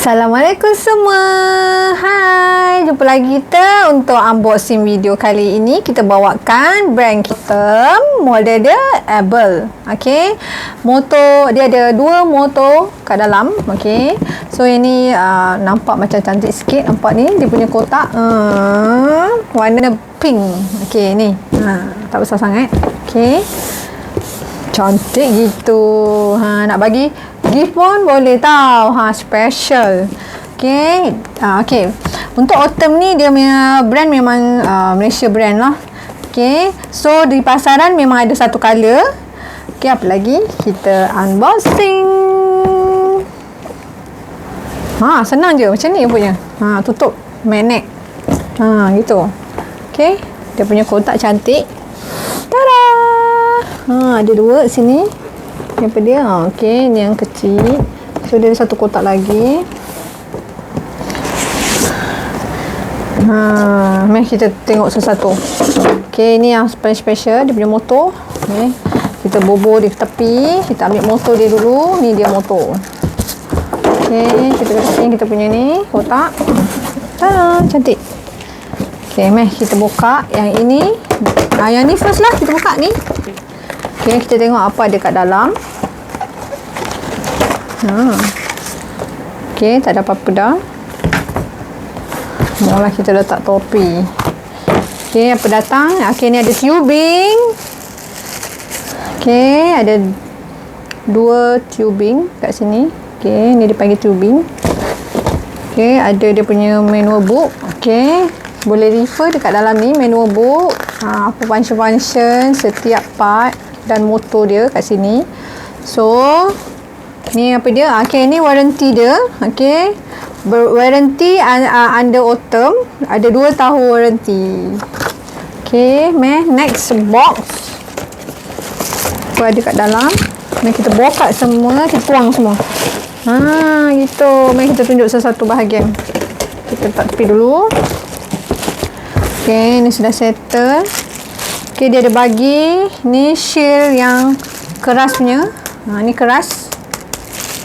Assalamualaikum semua. Hai, jumpa lagi kita untuk unboxing video kali ini. Kita bawakan brand kita, model dia Able. Okey. Motor dia ada dua motor kat dalam. Okey. So ini nampak macam cantik sikit. Nampak ni dia punya kotak warna pink. Okey ni. Tak besar sangat. Okey. Cantik gitu. Nak bagi gift pun boleh tau. Special. Okay. Okay. Untuk Autumnz ni dia punya brand memang Malaysia brand lah. Okay. So di pasaran memang ada satu color. Okay. Apa lagi? Kita unboxing. Senang je. Macam ni punya. Tutup. Magnet. Gitu. Okay. Dia punya kotak cantik. Tada! Ada dua sini. Apa dia? Okey, ni yang kecil. So dia ada satu kotak lagi. Mari kita tengok satu-satu. Okey, ni yang paling special, dia punya motor. Okay. Kita bobor di tepi, kita ambil motor dia dulu. Ni dia motor. Okey, kita kasih kita punya ni kotak. Cantik. Okey, mari kita buka yang ini. Yang ni first lah, kita buka ni. Okay, kita tengok apa ada kat dalam. Okay, tak ada apa-apa dah. Mula kita letak topi. Okay, apa datang? Okay, ni ada tubing. Okay, ada dua tubing kat sini. Okay, ni dipanggil tubing. Okay, ada dia punya manual book. Okay, boleh refer dekat dalam ni manual book. Apa function-function setiap part dan motor dia kat sini. So ni apa dia? Okay, ni warranty dia. Okay, warranty under Autumnz ada 2 tahun warranty. Okay, next box apa ada kat dalam. Mari kita buka semua, kita tuang semua. Gitu. Mari kita tunjuk satu-satu bahagian. Kita letak tepi dulu. Okay, ni sudah settle. Okay, dia ada bagi ni shield yang keras punya. Ni keras.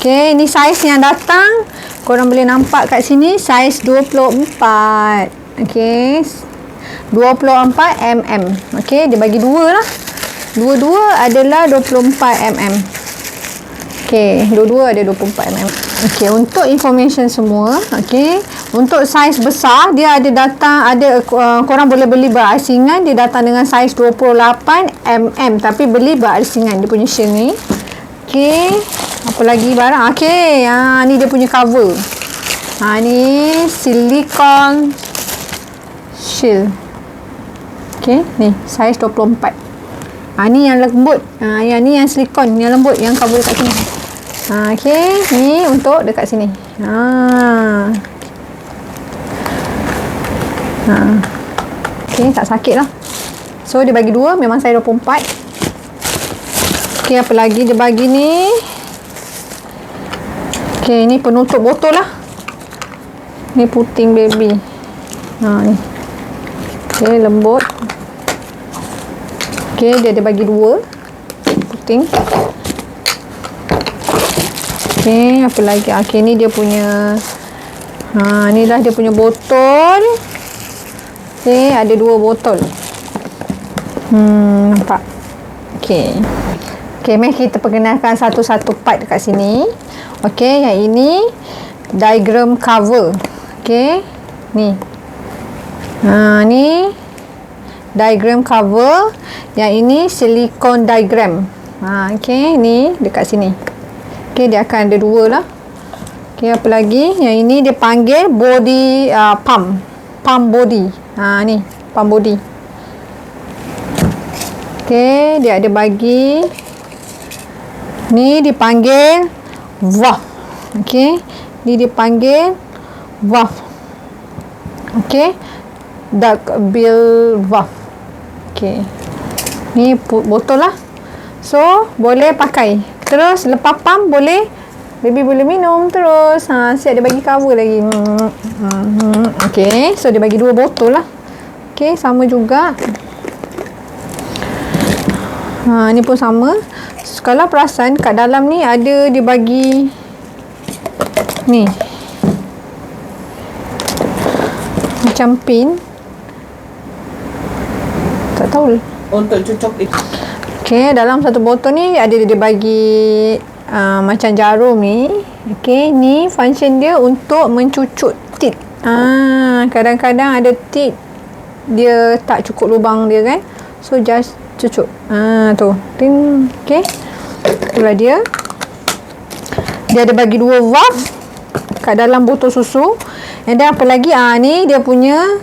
Okay, ni saiz yang datang. Korang boleh nampak kat sini saiz 24. Okay, 24 mm. Okay, dia bagi dua lah. Dua-dua adalah 24 mm. Okay, dua-dua ada 24 mm. Okay, untuk information semua. Okay, untuk saiz besar dia ada datang, korang boleh beli berasingan, dia datang dengan saiz 28 mm, tapi beli berasingan dia punya shield ni. Okay, apa lagi barang? Okay, ni dia punya cover. Ni silicone shield. Okay, ni saiz 24. Ni yang lembut. Yang ni yang silikon, yang lembut, yang cover dekat sini. Okay, ni untuk dekat sini. Okay, tak sakit lah. So dia bagi dua, memang saya 24. Okay, apa lagi dia bagi ni? Okay, ni penutup botol lah. Ni puting baby. Ni. Okay, lembut. Okay, dia ada bagi dua puting. Okay, apa lagi? Okay, ni dia punya ni lah dia punya botol. Okay, ada dua botol. Nampak? Okay. Okay, mari kita perkenalkan satu-satu part dekat sini. Okay, yang ini diagram cover. Okay, ni. Ni diagram cover. Yang ini silicone diagram. Okay, ni dekat sini. Okay, dia akan ada dua lah. Okay, apa lagi? Yang ini dia panggil body pump. Pump body. Ni, pump body. Okay, dia ada bagi. Ni dipanggil valve. Okay, ni dipanggil valve. Okay, duck bill valve. Okay, ni botol lah. So, boleh pakai. Terus lepas pump boleh baby boleh minum terus. Siap dia bagi cover lagi. Okay, so dia bagi dua botol lah. Okay, sama juga. Ni pun sama. Kalau perasan kat dalam ni ada dia bagi ni macam pin. Tak tahu untuk cucuk itu. Okey, dalam satu botol ni ada dia bagi macam jarum ni. Okey, ni function dia untuk mencucuk tit. Kadang-kadang ada tit dia tak cukup lubang dia kan. So just cucuk. Tu. Ting. Okey. Itulah dia. Dia ada bagi 2 valve kat dalam botol susu. And then apa lagi? Ni dia punya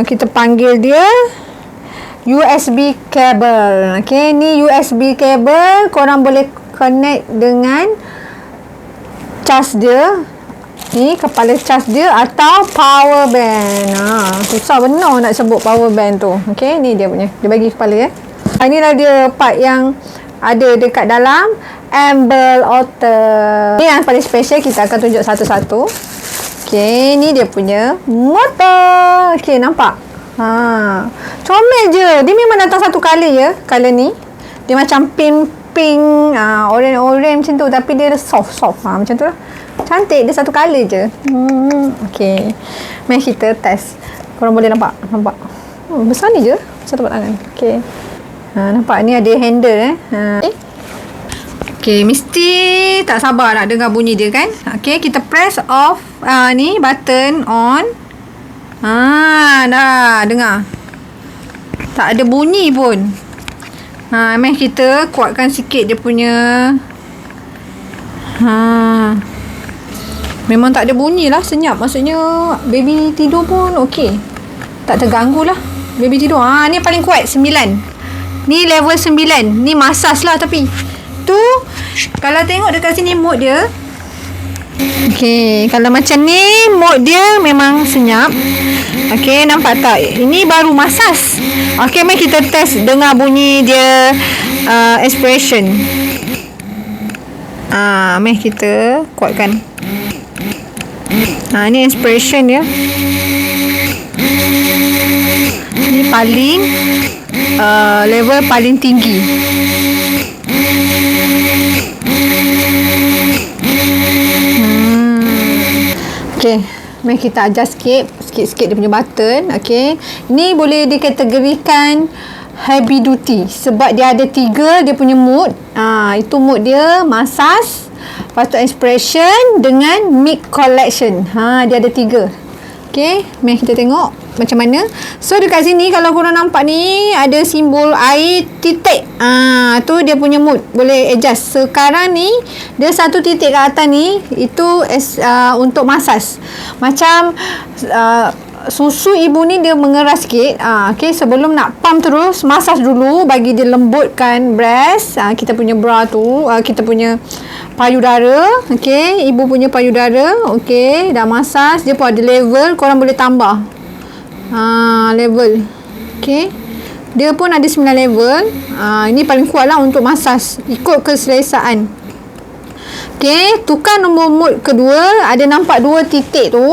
kita panggil dia USB cable. Okay, ni USB cable. Korang boleh connect dengan cas dia. Ni kepala cas dia atau power band. Susah benar nak sebut power band tu. Okay, ni dia punya. Dia bagi kepala ya. Inilah dia part yang ada dekat dalam Amber Autumnz. Ni yang paling special, kita akan tunjuk satu-satu. Okay, ni dia punya motor. Okay, nampak? Comel je. Dia memang datang satu kali je. Color ni dia macam pink, orange macam tu. Tapi dia soft macam tu lah. Cantik. Dia satu color je. Okay, mari kita test. Korang boleh nampak? Besar ni je. Besar tempat tangan. Okay, nampak ni ada handle Okay, mesti tak sabar nak dengar bunyi dia kan. Okay, kita press off ni button on. Dah dengar. Tak ada bunyi pun. Mari kita kuatkan sikit dia punya. Memang tak ada bunyi lah, senyap. Maksudnya baby tidur pun okey. Tak terganggu lah baby tidur. Ni paling kuat 9. Ni level 9. Ni massage lah tapi. Tu kalau tengok dekat sini mode dia. Okey, kalau macam ni mode dia memang senyap. Okey, nampak tak? Ini baru massage. Okey, mari kita test dengar bunyi dia expression. Mari kita kuatkan. Ni expression dia. Ni paling level paling tinggi. Okay, mari kita adjust sikit dia punya button. Okay, ni boleh dikategorikan heavy duty sebab dia ada 3 dia punya mode. Itu mode dia massage, lepas tu expression dengan mid collection. Dia ada 3. Okay, mari kita tengok macam mana. So dekat sini kalau korang nampak ni ada simbol air titik. Tu dia punya mode. Boleh adjust. Sekarang ni dia 1 titik kat atas ni itu untuk massage. Macam susu ibu ni dia mengeras sikit. Okay, sebelum nak pump terus massage dulu bagi dia lembutkan breast. Kita punya bra tu, kita punya payudara. Okay, ibu punya payudara. Okay, dah massage. Dia pun ada level. Korang boleh tambah level. Okay, dia pun ada 9 level. Ini paling kuat lah untuk massage ikut keselesaan. Okay, tukar nombor mode kedua. Ada nampak 2 titik tu.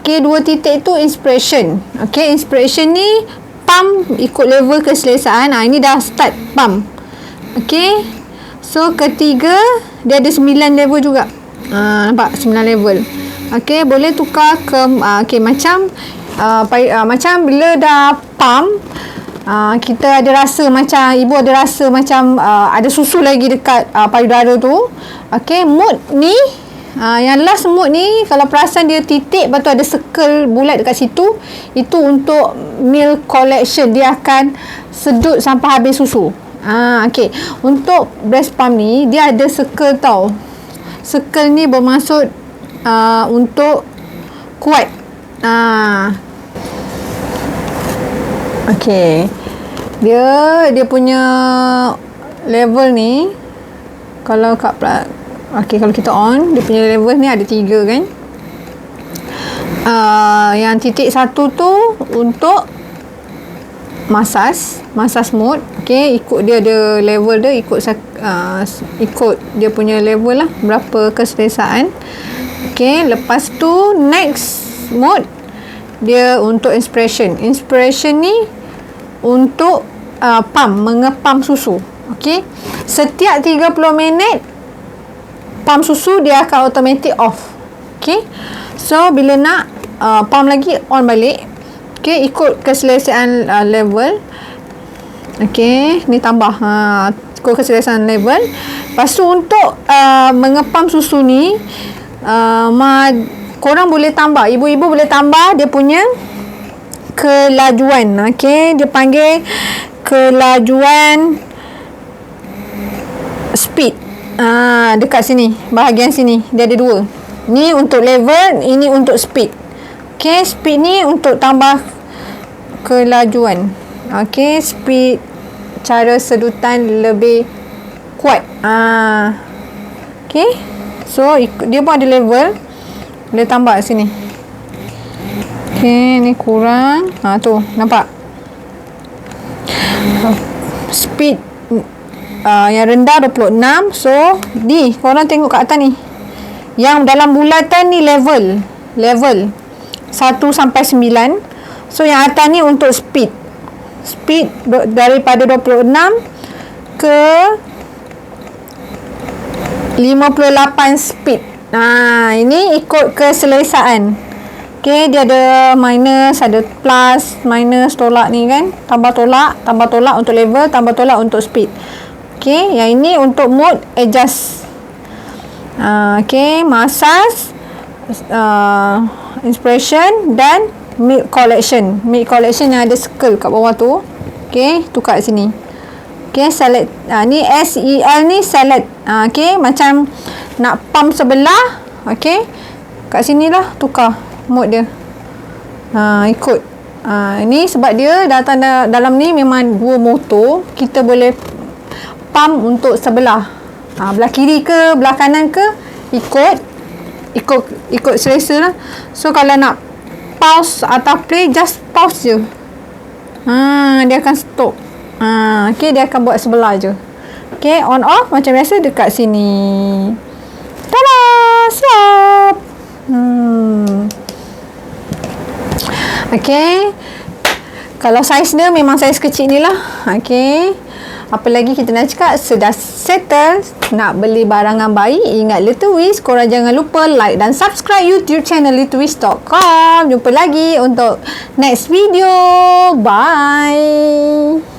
Okay, 2 titik tu inspiration. Okay, inspiration ni pump ikut level keselesaan. Ini dah start pump. Okay, so ketiga dia ada 9 level juga. Nampak 9 level. Okay, boleh tukar ke okay, macam bila dah pump, kita ada rasa macam ibu ada rasa macam ada susu lagi dekat payudara tu. Okay, mode ni yang last mode ni kalau perasan dia titik, lepas tu ada circle bulat dekat situ, itu untuk milk collection. Dia akan sedut sampai habis susu. Okay, untuk breast pump ni dia ada circle tau. Circle ni bermaksud untuk kuat. Okay, dia punya level ni kalau kalau kita on, dia punya level ni ada 3 kan. Yang titik 1 tu untuk massage mode. Okay, ikut dia ada level dia, ikut dia punya level lah, berapa keselesaan. Okay, lepas tu next mode dia untuk inspiration ni untuk mengepam susu. Okay, setiap 30 minit pump susu dia akan automatic off. Okay, so bila nak pump lagi, on balik. Okey, ikut keselesaan level. Okey, ni tambah. Ikut keselesaan level. Lepas tu untuk mengepam susu ni, korang boleh tambah, ibu-ibu boleh tambah dia punya kelajuan. Okey, dia panggil kelajuan speed. Dekat sini, bahagian sini dia ada dua. Ni untuk level, ini untuk speed. Okey, speed ni untuk tambah kelajuan. Okey, speed cara sedutan lebih kuat. Okey, so dia pun ada level, boleh tambah sini. Okey, ni kurang. Tu nampak speed yang rendah 26. So ni korang tengok kat atas ni, yang dalam bulatan ni level 1 sampai 9. So yang atas ni untuk speed daripada 26 ke 58 speed. Ini ikut keselesaan. Okey, dia ada minus, ada plus, minus, tolak ni kan, tambah tolak untuk level, tambah tolak untuk speed. Okey, yang ini untuk mode adjust. Okey, massage, inspiration dan milk collection. Milk collection yang ada circle kat bawah tu. Okey, tu kat sini. Okey, select. Ni SEL ni select. Okey, macam nak pump sebelah. Okey, kat sini lah tukar mode dia. Ikut. Ni sebab dia datang dalam ni memang dua motor. Kita boleh pump untuk sebelah. Belah kiri ke, belah kanan ke, ikut selesa lah. So kalau nak pause atau play, just pause je. Dia akan stop. Okey, dia akan buat sebelah je. Okey, on off macam biasa dekat sini. Tada! Siap! Okey. Kalau saiz dia memang saiz kecil ni lah. Okey. Apa lagi kita nak cakap? Sudah settle nak beli barangan bayi, ingat LittleWhiz, korang jangan lupa like dan subscribe YouTube channel LittleWhiz.com. Jumpa lagi untuk next video. Bye.